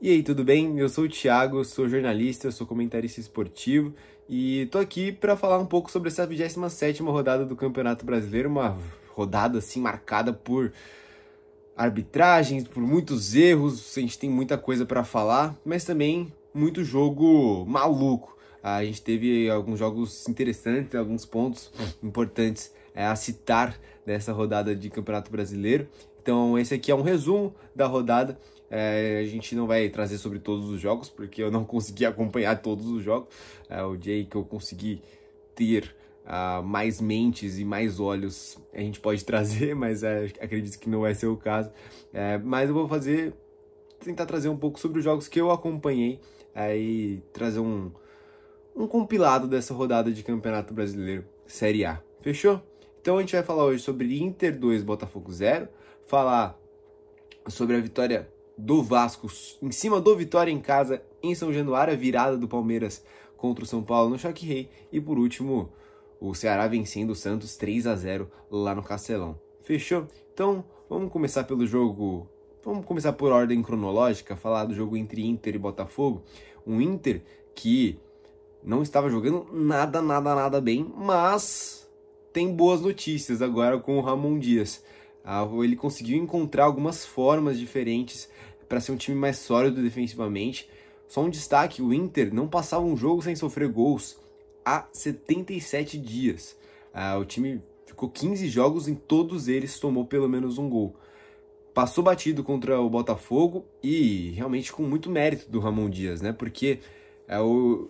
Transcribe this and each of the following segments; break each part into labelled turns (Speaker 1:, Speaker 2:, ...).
Speaker 1: E aí, tudo bem? Eu sou o Thiago, eu sou jornalista, eu sou comentarista esportivo e tô aqui para falar um pouco sobre essa 27ª rodada do Campeonato Brasileiro, uma rodada assim marcada por arbitragens, por muitos erros, a gente tem muita coisa para falar, mas também muito jogo maluco. A gente teve alguns jogos interessantes, alguns pontos importantes a citar dessa rodada de Campeonato Brasileiro. Então esse aqui é um resumo da rodada. A gente não vai trazer sobre todos os jogos, porque eu não consegui acompanhar todos os jogos. O dia que eu consegui ter mais mentes e mais olhos, a gente pode trazer, mas acredito que não vai ser o caso. Mas eu vou tentar trazer um pouco sobre os jogos que eu acompanhei e trazer um compilado dessa rodada de Campeonato Brasileiro Série A. Fechou? Então a gente vai falar hoje sobre Inter 2, Botafogo 0, falar sobre a vitória do Vasco em cima do Vitória em casa em São Januário, a virada do Palmeiras contra o São Paulo no Choque Rei, e por último o Ceará vencendo o Santos 3-0 lá no Castelão. Fechou? Então vamos começar pelo jogo, vamos começar por ordem cronológica, falar do jogo entre Inter e Botafogo. Um Inter que não estava jogando nada bem, mas tem boas notícias agora com o Ramon Dias. Ele conseguiu encontrar algumas formas diferentes para ser um time mais sólido defensivamente. Só um destaque, o Inter não passava um jogo sem sofrer gols há 77 dias. O time ficou 15 jogos, em todos eles tomou pelo menos um gol. Passou batido contra o Botafogo e realmente com muito mérito do Ramon Dias, né? Porque o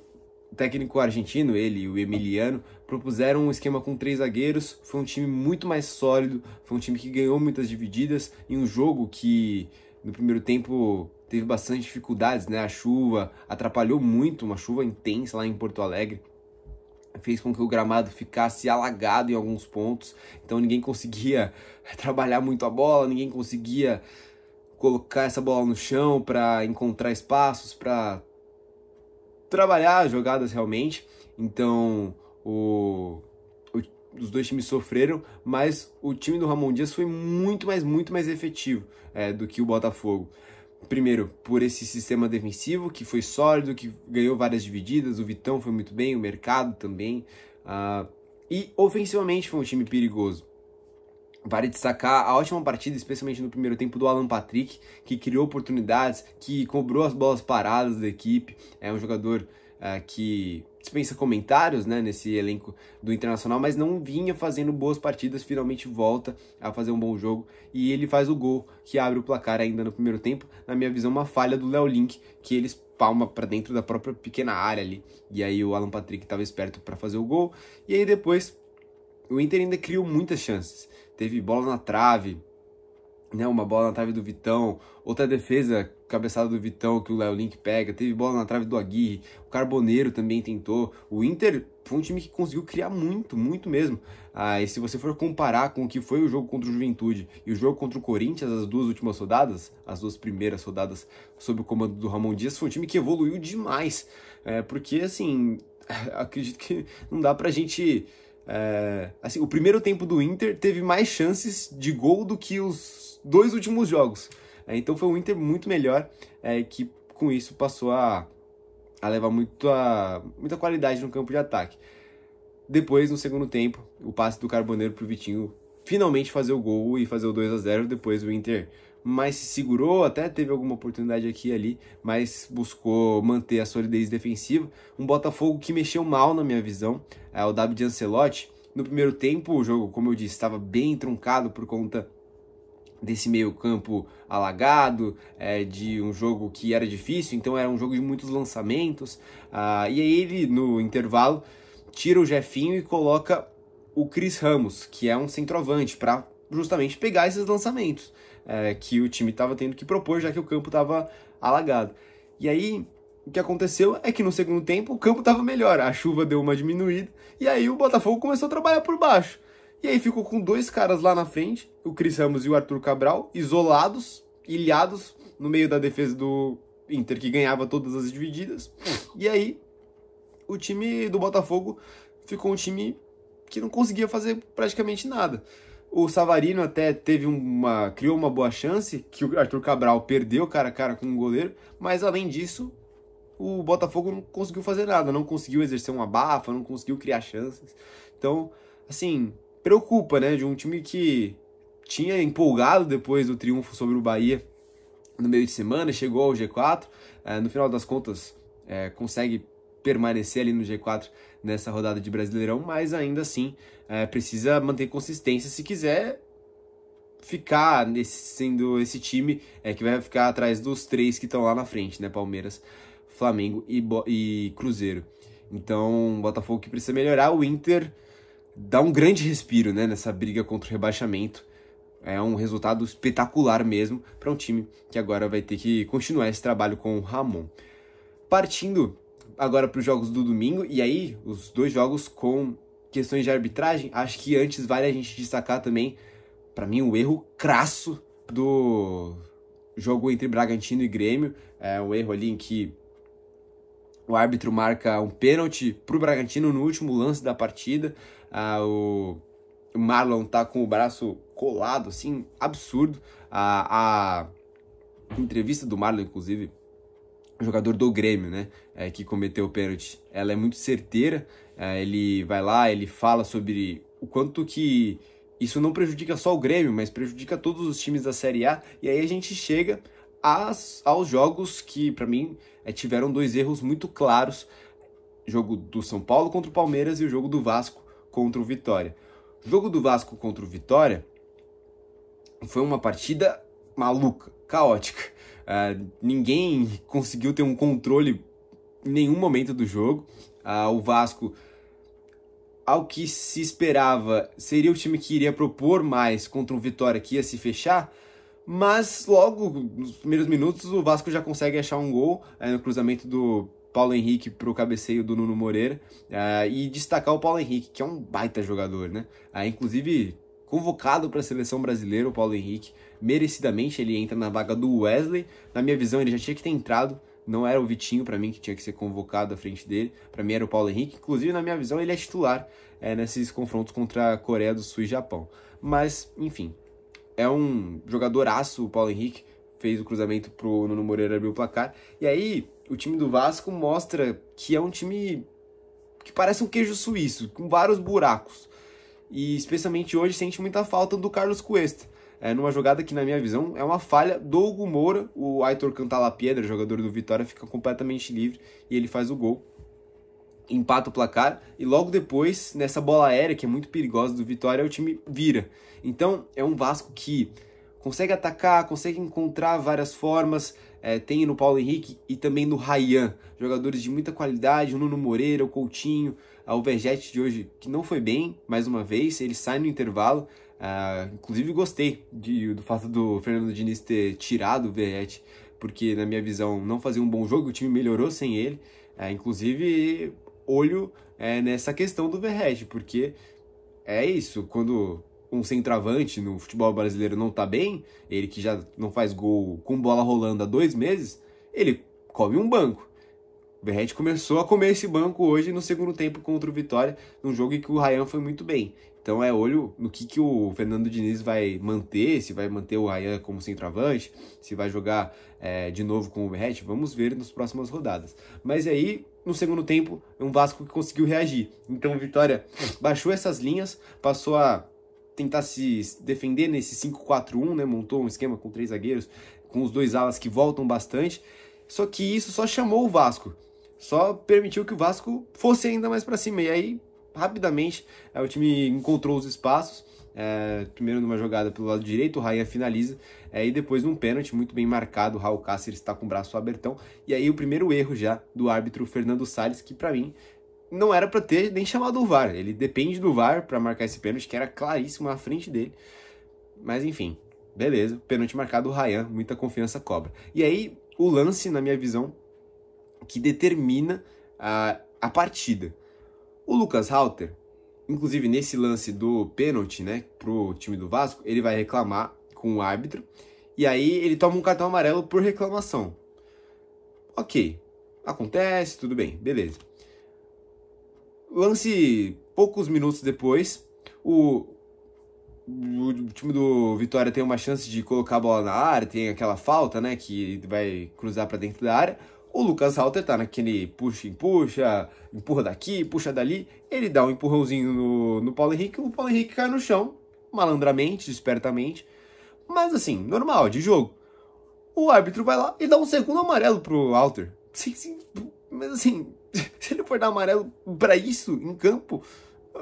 Speaker 1: técnico argentino, ele e o Emiliano, propuseram um esquema com 3 zagueiros. Foi um time muito mais sólido, foi um time que ganhou muitas divididas em um jogo que no primeiro tempo teve bastante dificuldades, né? A chuva atrapalhou muito, uma chuva intensa lá em Porto Alegre, fez com que o gramado ficasse alagado em alguns pontos, então ninguém conseguia trabalhar muito a bola, ninguém conseguia colocar essa bola no chão para encontrar espaços, para trabalhar as jogadas realmente. Então os dois times sofreram, mas o time do Ramon Dias foi muito mais efetivo do que o Botafogo. Primeiro, por esse sistema defensivo que foi sólido, que ganhou várias divididas, o Vitão foi muito bem, o Mercado também, e ofensivamente foi um time perigoso. Vale destacar a ótima partida, especialmente no primeiro tempo, do Alan Patrick, que criou oportunidades, que cobrou as bolas paradas da equipe. É um jogador que dispensa comentários, né, nesse elenco do Internacional, mas não vinha fazendo boas partidas, finalmente volta a fazer um bom jogo, e ele faz o gol que abre o placar ainda no primeiro tempo. Na minha visão, uma falha do Léo Link, que ele espalma para dentro da própria pequena área ali, e aí o Alan Patrick estava esperto para fazer o gol, e aí depois o Inter ainda criou muitas chances. Teve bola na trave, né, uma bola na trave do Vitão, outra defesa, cabeçada do Vitão que o Léo Link pega, teve bola na trave do Aguirre, o Carboneiro também tentou. O Inter foi um time que conseguiu criar muito mesmo. E se você for comparar com o que foi o jogo contra o Juventude e o jogo contra o Corinthians, as duas últimas rodadas, as duas primeiras rodadas sob o comando do Ramon Dias, foi um time que evoluiu demais, porque assim, acredito que não dá pra gente... assim, o primeiro tempo do Inter teve mais chances de gol do que os 2 últimos jogos. Então foi um Inter muito melhor, que com isso passou a levar muita qualidade no campo de ataque. Depois, no segundo tempo, o passe do Carboneiro pro Vitinho finalmente fazer o gol e fazer o 2-0. Depois o Inter mais se segurou, até teve alguma oportunidade aqui e ali, mas buscou manter a solidez defensiva. Um Botafogo que mexeu mal, na minha visão. O David Ancelotti, no primeiro tempo, o jogo, como eu disse, estava bem truncado por conta desse meio campo alagado, de um jogo que era difícil, então era um jogo de muitos lançamentos, e aí ele, no intervalo, tira o Jefinho e coloca o Cris Ramos, que é um centroavante, para justamente pegar esses lançamentos que o time estava tendo que propor, já que o campo estava alagado. E aí, o que aconteceu é que no segundo tempo o campo estava melhor, a chuva deu uma diminuída, e aí o Botafogo começou a trabalhar por baixo. E aí ficou com 2 caras lá na frente, o Cris Ramos e o Arthur Cabral, isolados, ilhados, no meio da defesa do Inter, que ganhava todas as divididas. E aí, o time do Botafogo ficou um time que não conseguia fazer praticamente nada. O Savarino até criou uma boa chance, que o Arthur Cabral perdeu cara a cara com o goleiro, mas além disso, o Botafogo não conseguiu fazer nada, não conseguiu exercer uma abafa, não conseguiu criar chances. Então, assim, preocupa, né, de um time que tinha empolgado depois do triunfo sobre o Bahia no meio de semana, chegou ao G4, no final das contas consegue permanecer ali no G4 nessa rodada de Brasileirão, mas ainda assim precisa manter consistência se quiser ficar sendo esse time que vai ficar atrás dos 3 que estão lá na frente, né? Palmeiras, Flamengo e Cruzeiro. Então, o Botafogo que precisa melhorar, o Inter dá um grande respiro, né, nessa briga contra o rebaixamento. É um resultado espetacular mesmo para um time que agora vai ter que continuar esse trabalho com o Ramon. Partindo agora para os jogos do domingo, e aí os 2 jogos com questões de arbitragem, acho que antes vale a gente destacar também, para mim, o erro crasso do jogo entre Bragantino e Grêmio. É um erro ali em que o árbitro marca um pênalti para o Bragantino no último lance da partida. O Marlon tá com o braço colado, assim, absurdo. A entrevista do Marlon, inclusive, jogador do Grêmio, né, que cometeu o pênalti, ela é muito certeira. Ele vai lá, ele fala sobre o quanto que isso não prejudica só o Grêmio, mas prejudica todos os times da Série A. E aí a gente chega aos jogos que, para mim, tiveram 2 erros muito claros. O jogo do São Paulo contra o Palmeiras e o jogo do Vasco contra o Vitória. O jogo do Vasco contra o Vitória foi uma partida maluca, caótica. Ninguém conseguiu ter um controle em nenhum momento do jogo. O Vasco, ao que se esperava, seria o time que iria propor mais contra o Vitória, que ia se fechar, mas logo nos primeiros minutos o Vasco já consegue achar um gol no cruzamento do Paulo Henrique para o cabeceio do Nuno Moreira, e destacar o Paulo Henrique, que é um baita jogador, né? Inclusive convocado para a seleção brasileira, o Paulo Henrique, merecidamente ele entra na vaga do Wesley. Na minha visão ele já tinha que ter entrado, não era o Vitinho para mim que tinha que ser convocado à frente dele, para mim era o Paulo Henrique. Inclusive na minha visão ele é titular nesses confrontos contra a Coreia do Sul e Japão. Mas enfim, é um jogadoraço o Paulo Henrique, fez o cruzamento pro Nuno Moreira abrir o placar. E aí o time do Vasco mostra que é um time que parece um queijo suíço, com vários buracos. E especialmente hoje sente muita falta do Carlos Cuesta. Numa jogada que, na minha visão, é uma falha do Hugo Moura. O Aitor Cantalapiedra, jogador do Vitória, fica completamente livre e ele faz o gol. Empata o placar e logo depois, nessa bola aérea, que é muito perigosa do Vitória, o time vira. Então, é um Vasco que consegue atacar, consegue encontrar várias formas. Tem no Paulo Henrique e também no Ryan, jogadores de muita qualidade, o Nuno Moreira, o Coutinho, o Vergete de hoje, que não foi bem, mais uma vez, ele sai no intervalo. Inclusive gostei do fato do Fernando Diniz ter tirado o Vergete, porque na minha visão não fazia um bom jogo, o time melhorou sem ele. Inclusive olho nessa questão do Vergete, porque é isso, quando um centroavante no futebol brasileiro não tá bem, ele que já não faz gol com bola rolando há 2 meses, ele come um banco. O Verratti começou a comer esse banco hoje no segundo tempo contra o Vitória, num jogo em que o Ryan foi muito bem. Então olho no que o Fernando Diniz vai manter, se vai manter o Ryan como centroavante, se vai jogar de novo com o Verratti, vamos ver nas próximas rodadas. Mas aí, no segundo tempo, é um Vasco que conseguiu reagir. Então o Vitória baixou essas linhas, passou a tentar se defender nesse 5-4-1, né? Montou um esquema com 3 zagueiros, com os 2 alas que voltam bastante. Só que isso só chamou o Vasco, só permitiu que o Vasco fosse ainda mais para cima. E aí, rapidamente, o time encontrou os espaços. Primeiro numa jogada pelo lado direito, o Ryan finaliza, e depois num pênalti muito bem marcado, o Raul Cáceres está com o braço abertão. E aí o primeiro erro já do árbitro Fernando Salles, que para mim não era para ter nem chamado o VAR. Ele depende do VAR para marcar esse pênalti, que era claríssimo na frente dele. Mas enfim, beleza. Pênalti marcado, o Ryan, muita confiança, cobra. E aí, o lance, na minha visão, que determina a partida. O Lucas Halter, inclusive nesse lance do pênalti, né, pro time do Vasco, ele vai reclamar com o árbitro. E aí ele toma um cartão amarelo por reclamação. Ok, acontece, tudo bem, beleza. Lance poucos minutos depois, o o time do Vitória tem uma chance de colocar a bola na área, tem aquela falta, né, que vai cruzar para dentro da área. O Lucas Halter tá naquele puxa, empurra daqui, puxa dali. Ele dá um empurrãozinho no Paulo Henrique, o Paulo Henrique cai no chão, malandramente, espertamente. Mas assim, normal, de jogo. O árbitro vai lá e dá um segundo amarelo pro Halter. Sim, mas assim, se ele for dar amarelo pra isso em campo,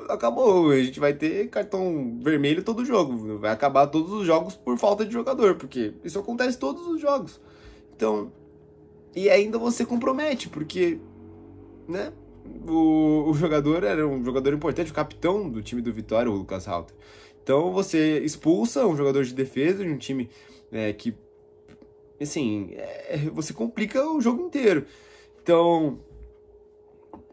Speaker 1: acabou. A gente vai ter cartão vermelho todo jogo. Vai acabar todos os jogos por falta de jogador, porque isso acontece todos os jogos. Então, e ainda você compromete, porque, né, o jogador era um jogador importante, o capitão do time do Vitória, o Lucas Halter. Então você expulsa um jogador de defesa de um time que, assim, você complica o jogo inteiro. Então,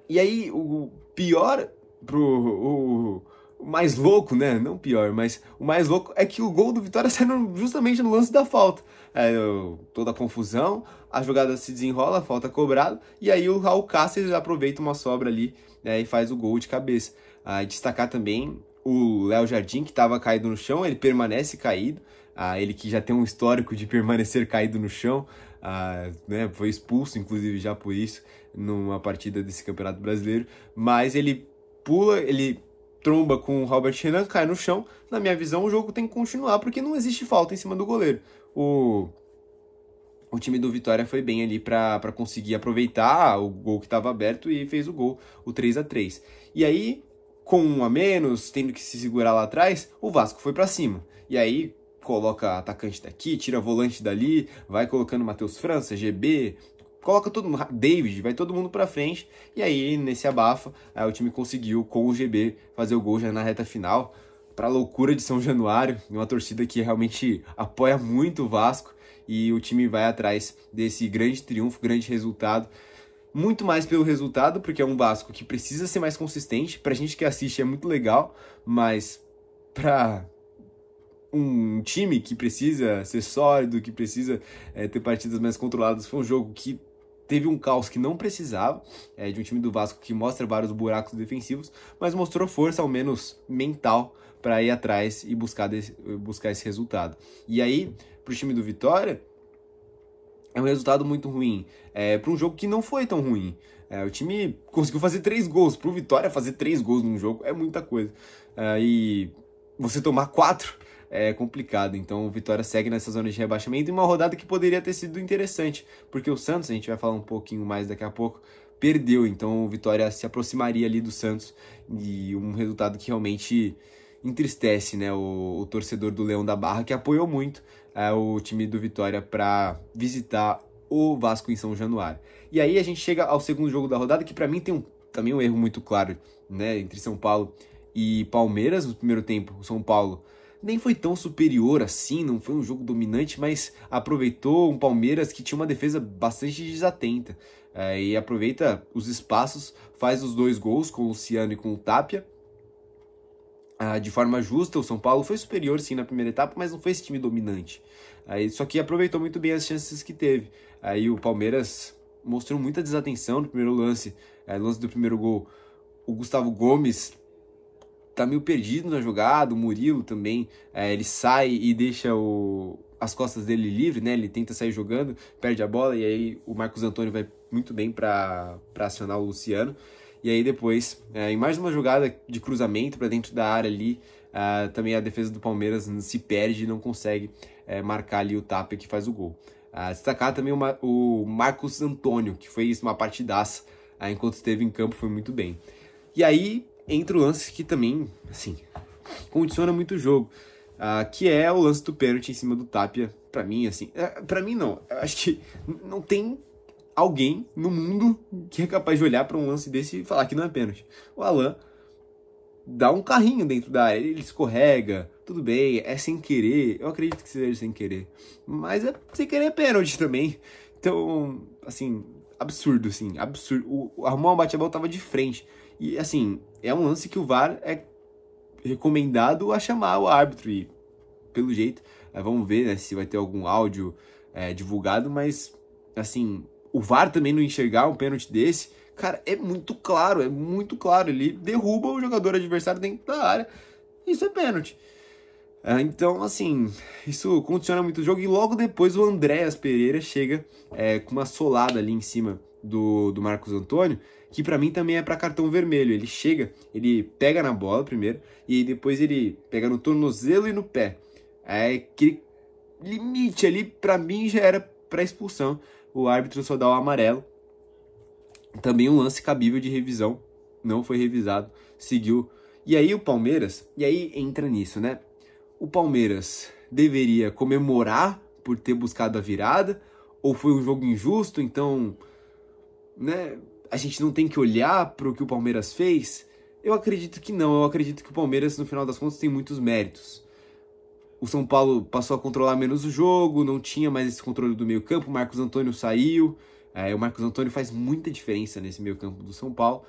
Speaker 1: e aí o pior o mais louco, né? Não pior, mas o mais louco é que o gol do Vitória sai justamente no lance da falta. Toda a confusão, a jogada se desenrola, a falta cobrada, e aí o Raul Cáceres aproveita uma sobra ali, e faz o gol de cabeça. Destacar também o Léo Jardim, que estava caído no chão, ele permanece caído, ele que já tem um histórico de permanecer caído no chão, né, foi expulso inclusive já por isso, numa partida desse Campeonato Brasileiro, mas ele pula, ele tromba com o Robert Renan, cai no chão. Na minha visão, o jogo tem que continuar, porque não existe falta em cima do goleiro. O time do Vitória foi bem ali para conseguir aproveitar o gol que estava aberto e fez o gol, o 3-3. E aí, com um a menos, tendo que se segurar lá atrás, o Vasco foi para cima. E aí, coloca atacante daqui, tira volante dali, vai colocando Matheus França, GB, coloca todo mundo, David, vai todo mundo pra frente, e aí nesse abafa, o time conseguiu com o GB fazer o gol já na reta final, pra loucura de São Januário, uma torcida que realmente apoia muito o Vasco, e o time vai atrás desse grande triunfo, grande resultado, muito mais pelo resultado, porque é um Vasco que precisa ser mais consistente, pra gente que assiste é muito legal, mas pra um time que precisa ser sólido, que precisa ter partidas mais controladas, foi um jogo que teve um caos que não precisava, de um time do Vasco que mostra vários buracos defensivos, mas mostrou força, ao menos mental, para ir atrás e buscar esse resultado. E aí, para o time do Vitória, é um resultado muito ruim. Para um jogo que não foi tão ruim. O time conseguiu fazer 3 gols. Para o Vitória, fazer 3 gols num jogo é muita coisa. E você tomar 4 é complicado, então o Vitória segue nessa zona de rebaixamento, e uma rodada que poderia ter sido interessante, porque o Santos, a gente vai falar um pouquinho mais daqui a pouco, perdeu, então o Vitória se aproximaria ali do Santos, e um resultado que realmente entristece, né, o torcedor do Leão da Barra, que apoiou muito o time do Vitória para visitar o Vasco em São Januário. E aí a gente chega ao segundo jogo da rodada, que para mim tem também um erro muito claro, né, entre São Paulo e Palmeiras. No primeiro tempo, o São Paulo nem foi tão superior assim, não foi um jogo dominante, mas aproveitou um Palmeiras que tinha uma defesa bastante desatenta, e aproveita os espaços, faz os 2 gols com o Luciano e com o Tapia, de forma justa. O São Paulo foi superior sim na primeira etapa, mas não foi esse time dominante, só que aproveitou muito bem as chances que teve. Aí o Palmeiras mostrou muita desatenção no primeiro lance, lance do primeiro gol. O Gustavo Gomes tá meio perdido na jogada, o Murilo também, ele sai e deixa as costas dele livre, né? Ele tenta sair jogando, perde a bola, e aí o Marcos Antônio vai muito bem para acionar o Luciano. E aí depois, em mais uma jogada de cruzamento para dentro da área ali, também a defesa do Palmeiras se perde e não consegue marcar ali o Tapia que faz o gol. Destacar também o Marcos Antônio, que fez uma partidaça, enquanto esteve em campo, foi muito bem. E aí entra o lance que também, assim, condiciona muito o jogo, que é o lance do pênalti em cima do Tapia. Pra mim, assim, pra mim não, eu acho que não tem alguém no mundo que é capaz de olhar pra um lance desse e falar que não é pênalti. O Alan dá um carrinho dentro da área, ele escorrega, tudo bem, é sem querer, eu acredito que seja sem querer, mas sem querer é pênalti também. Então, assim, absurdo, assim, absurdo. O Ramon Bate-a-bola tava de frente. E, assim, é um lance que o VAR é recomendado a chamar o árbitro. E, pelo jeito, vamos ver, né, se vai ter algum áudio divulgado. Mas, assim, o VAR também não enxergar um pênalti desse, cara, é muito claro, é muito claro. Ele derruba o jogador adversário dentro da área. Isso é pênalti. Então, assim, isso condiciona muito o jogo. E logo depois o Andréas Pereira chega com uma solada ali em cima do Marcos Antônio, que pra mim também é pra cartão vermelho. Ele chega, ele pega na bola primeiro, e depois ele pega no tornozelo e no pé. Aquele limite ali, pra mim, já era pra expulsão. O árbitro só dá o amarelo. Também um lance cabível de revisão. Não foi revisado, seguiu. E aí o Palmeiras, e aí entra nisso, né? O Palmeiras deveria comemorar por ter buscado a virada, ou foi um jogo injusto, então, né, a gente não tem que olhar para o que o Palmeiras fez? Eu acredito que não, eu acredito que o Palmeiras, no final das contas, tem muitos méritos. O São Paulo passou a controlar menos o jogo, não tinha mais esse controle do meio campo, o Marcos Antônio saiu, o Marcos Antônio faz muita diferença nesse meio campo do São Paulo,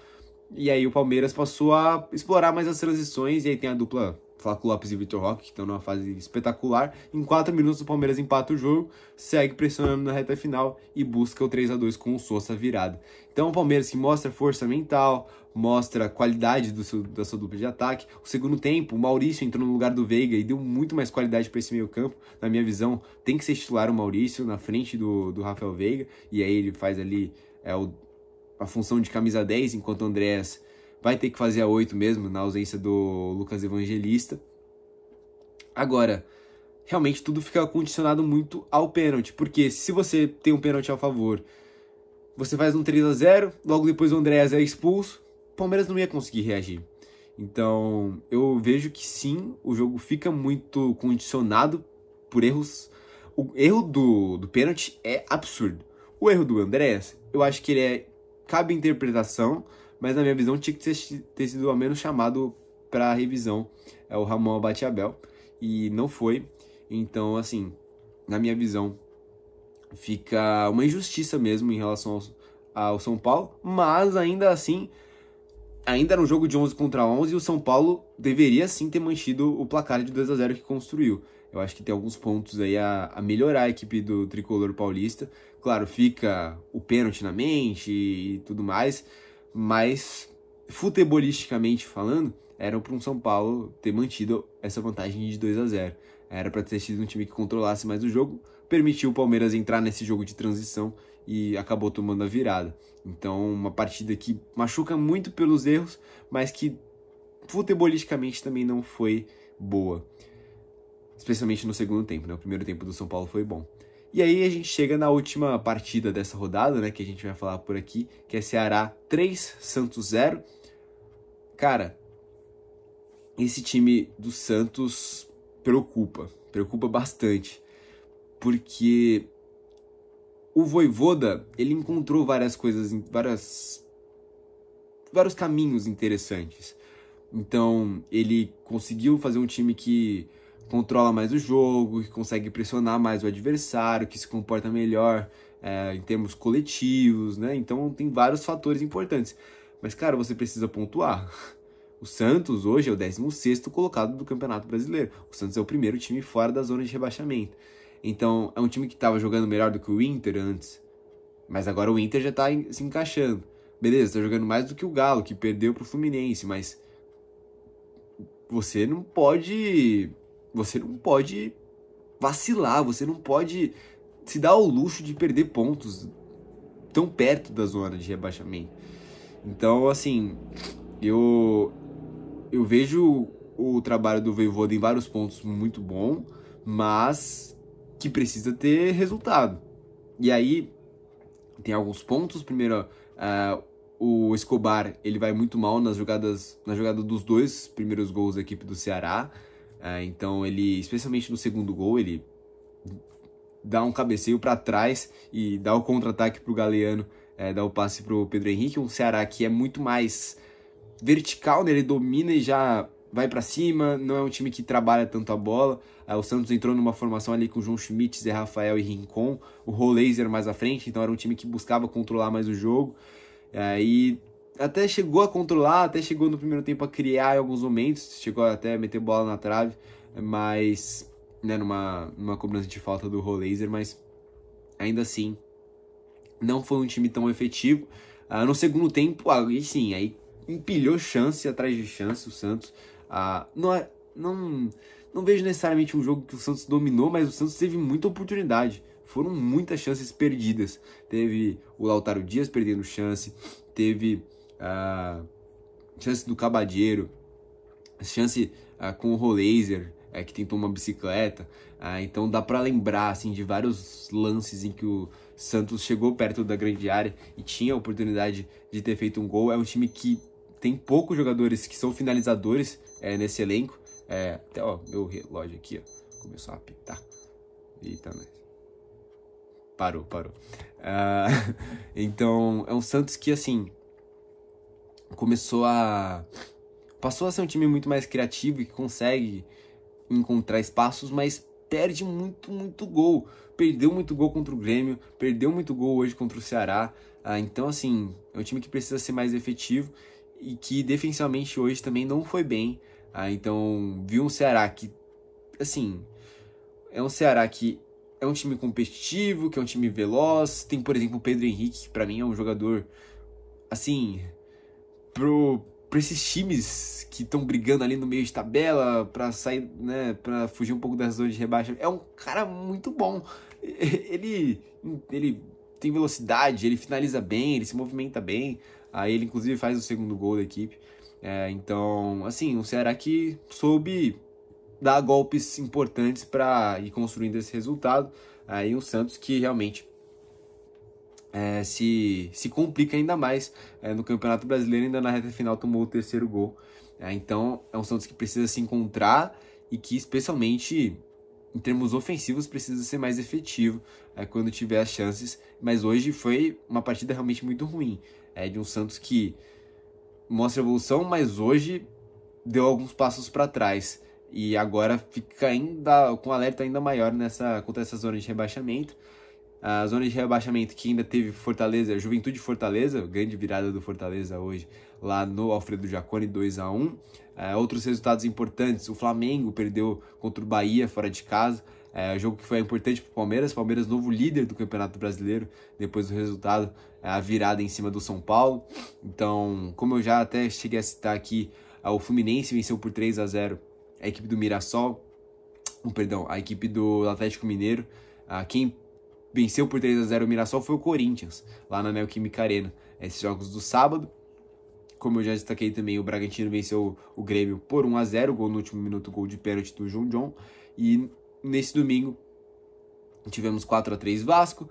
Speaker 1: e aí o Palmeiras passou a explorar mais as transições, e aí tem a dupla Flaco Lopes e Vitor Roque, que estão numa fase espetacular. Em 4 minutos o Palmeiras empata o jogo, segue pressionando na reta final e busca o 3-2 com o Sousa virada. Então o Palmeiras que mostra força mental, mostra qualidade da sua dupla de ataque. O segundo tempo, o Maurício entrou no lugar do Veiga e deu muito mais qualidade para esse meio campo. Na minha visão, tem que ser titular o Maurício na frente do Rafael Veiga, e aí ele faz ali a função de camisa 10, enquanto o Andréas vai ter que fazer a 8 mesmo, na ausência do Lucas Evangelista. Agora, realmente tudo fica condicionado muito ao pênalti, porque se você tem um pênalti a favor, você faz um 3-0, logo depois o Andréas é expulso, o Palmeiras não ia conseguir reagir. Então, eu vejo que sim, o jogo fica muito condicionado por erros. O erro do pênalti é absurdo. O erro do Andréas, eu acho que cabe interpretação, mas na minha visão tinha que ter sido ao menos chamado para revisão o Ramon Abate-Abel, e não foi. Então, assim, na minha visão, fica uma injustiça mesmo em relação ao São Paulo, mas ainda assim, ainda era um jogo de 11 contra 11 e o São Paulo deveria sim ter mantido o placar de 2-0 que construiu. Eu acho que tem alguns pontos aí a melhorar a equipe do Tricolor Paulista. Claro, fica o pênalti na mente e tudo mais, mas futebolisticamente falando, era para um São Paulo ter mantido essa vantagem de 2-0. Era para ter sido um time que controlasse mais o jogo, permitiu o Palmeiras entrar nesse jogo de transição e acabou tomando a virada. Então, uma partida que machuca muito pelos erros, mas que futebolisticamente também não foi boa. Especialmente no segundo tempo, né? O primeiro tempo do São Paulo foi bom. E aí a gente chega na última partida dessa rodada, né, que a gente vai falar por aqui, que é Ceará 3, Santos 0. Cara, esse time do Santos preocupa bastante, porque o Vojvoda, ele encontrou várias coisas, vários caminhos interessantes. Então, ele conseguiu fazer um time que controla mais o jogo, que consegue pressionar mais o adversário, que se comporta melhor em termos coletivos, né? Então tem vários fatores importantes. Mas, cara, você precisa pontuar. O Santos hoje é o 16º colocado do Campeonato Brasileiro. O Santos é o primeiro time fora da zona de rebaixamento. Então, é um time que estava jogando melhor do que o Inter antes. Mas agora o Inter já está se encaixando. Beleza, está jogando mais do que o Galo, que perdeu para o Fluminense, mas você não pode vacilar, você não pode se dar ao luxo de perder pontos tão perto da zona de rebaixamento. Então, assim, eu vejo o trabalho do Vojvoda em vários pontos muito bom, mas que precisa ter resultado. E aí, tem alguns pontos. Primeiro, o Escobar, ele vai muito mal na jogada dos 2 primeiros gols da equipe do Ceará. Então ele, especialmente no segundo gol, ele dá um cabeceio para trás e dá o contra-ataque para o Galeano, dá o passe para o Pedro Henrique. Um Ceará que é muito mais vertical, né? Ele domina e já vai para cima, não é um time que trabalha tanto a bola. O Santos entrou numa formação ali com o João Schmidt, Zé Rafael e Rincon, o Roleiser mais à frente, então era um time que buscava controlar mais o jogo. E até chegou a controlar, até chegou no primeiro tempo a criar em alguns momentos, chegou até a meter bola na trave, mas, né, numa cobrança de falta do Roleiser, mas ainda assim não foi um time tão efetivo. No segundo tempo, aí sim, aí empilhou chance atrás de chance o Santos. não vejo necessariamente um jogo que o Santos dominou, mas o Santos teve muita oportunidade. Foram muitas chances perdidas. Teve o Lautaro Dias perdendo chance, teve a chance do Cabadeiro, chance com o Roleiser, que tentou uma bicicleta. Então dá para lembrar assim, de vários lances em que o Santos chegou perto da grande área e tinha a oportunidade de ter feito um gol. É um time que tem poucos jogadores que são finalizadores nesse elenco. Até meu relógio aqui começou a apitar. Eita, mas... Parou. Então é um Santos que assim passou a ser um time muito mais criativo e que consegue encontrar espaços, mas perde muito gol. Perdeu muito gol contra o Grêmio, perdeu muito gol hoje contra o Ceará. Então, assim, é um time que precisa ser mais efetivo e que defensivamente hoje também não foi bem. Então, viu um Ceará que, assim, é um Ceará que é um time competitivo, que é um time veloz. Tem, por exemplo, o Pedro Henrique, que pra mim é um jogador, assim, pra esses times que estão brigando ali no meio de tabela, pra sair, né, pra fugir um pouco da zona de rebaixamento. É um cara muito bom. Ele tem velocidade, ele finaliza bem, ele se movimenta bem. Aí ele, inclusive, faz o segundo gol da equipe. Então, assim, o Ceará que soube dar golpes importantes para ir construindo esse resultado. Aí o Santos que realmente se complica ainda mais no Campeonato Brasileiro, ainda na reta final tomou o terceiro gol. Então é um Santos que precisa se encontrar e que, especialmente em termos ofensivos, precisa ser mais efetivo quando tiver as chances. Mas hoje foi uma partida realmente muito ruim, de um Santos que mostra evolução, mas hoje deu alguns passos para trás. E agora fica ainda com um alerta ainda maior contra essa zona de rebaixamento. A zona de rebaixamento que ainda teve Fortaleza, Juventude Fortaleza, grande virada do Fortaleza hoje, lá no Alfredo Jaconi, 2-1. Outros resultados importantes, o Flamengo perdeu contra o Bahia fora de casa, jogo que foi importante para o Palmeiras, novo líder do Campeonato Brasileiro, depois do resultado, a virada em cima do São Paulo. Então, como eu já até cheguei a citar aqui, o Fluminense venceu por 3-0 a equipe do Mirassol, a equipe do Atlético Mineiro. Quem venceu por 3-0 o Mirassol foi o Corinthians, lá na Neoquímica Arena. Esses jogos do sábado, como eu já destaquei também, o Bragantino venceu o Grêmio por 1-0, gol no último minuto, gol de pênalti do João John. E nesse domingo tivemos 4-3 Vasco,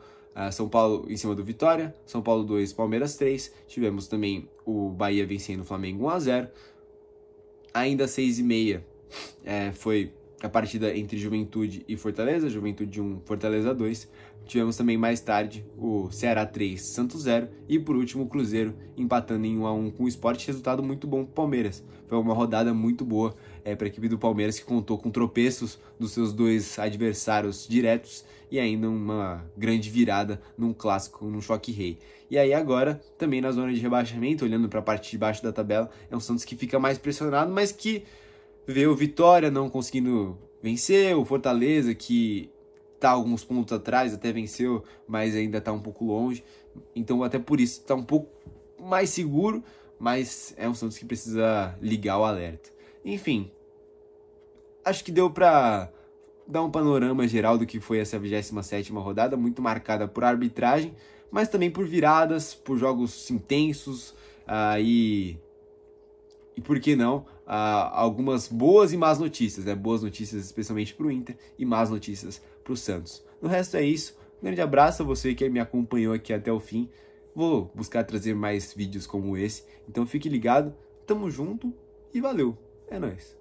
Speaker 1: São Paulo em cima do Vitória, São Paulo 2, Palmeiras 3. Tivemos também o Bahia vencendo o Flamengo 1-0. Ainda às 6h30 foi a partida entre Juventude e Fortaleza, Juventude 1, Fortaleza 2. Tivemos também mais tarde o Ceará 3, Santos 0 e por último o Cruzeiro empatando em 1-1 com o Sport, resultado muito bom para o Palmeiras. Foi uma rodada muito boa para a equipe do Palmeiras, que contou com tropeços dos seus dois adversários diretos e ainda uma grande virada num clássico, num choque rei. E aí agora, também na zona de rebaixamento, olhando para a parte de baixo da tabela, é um Santos que fica mais pressionado, mas que vê o Vitória não conseguindo vencer, o Fortaleza que tá alguns pontos atrás, até venceu, mas ainda tá um pouco longe. Então até por isso tá um pouco mais seguro, mas é um Santos que precisa ligar o alerta. Enfim, acho que deu pra dar um panorama geral do que foi essa 27ª rodada, muito marcada por arbitragem, mas também por viradas, por jogos intensos, e por que não, algumas boas e más notícias, né? Boas notícias especialmente para o Inter e más notícias para o Santos. No resto é isso. Um grande abraço a você que me acompanhou aqui até o fim. Vou buscar trazer mais vídeos como esse. Então fique ligado, tamo junto e valeu. É nóis.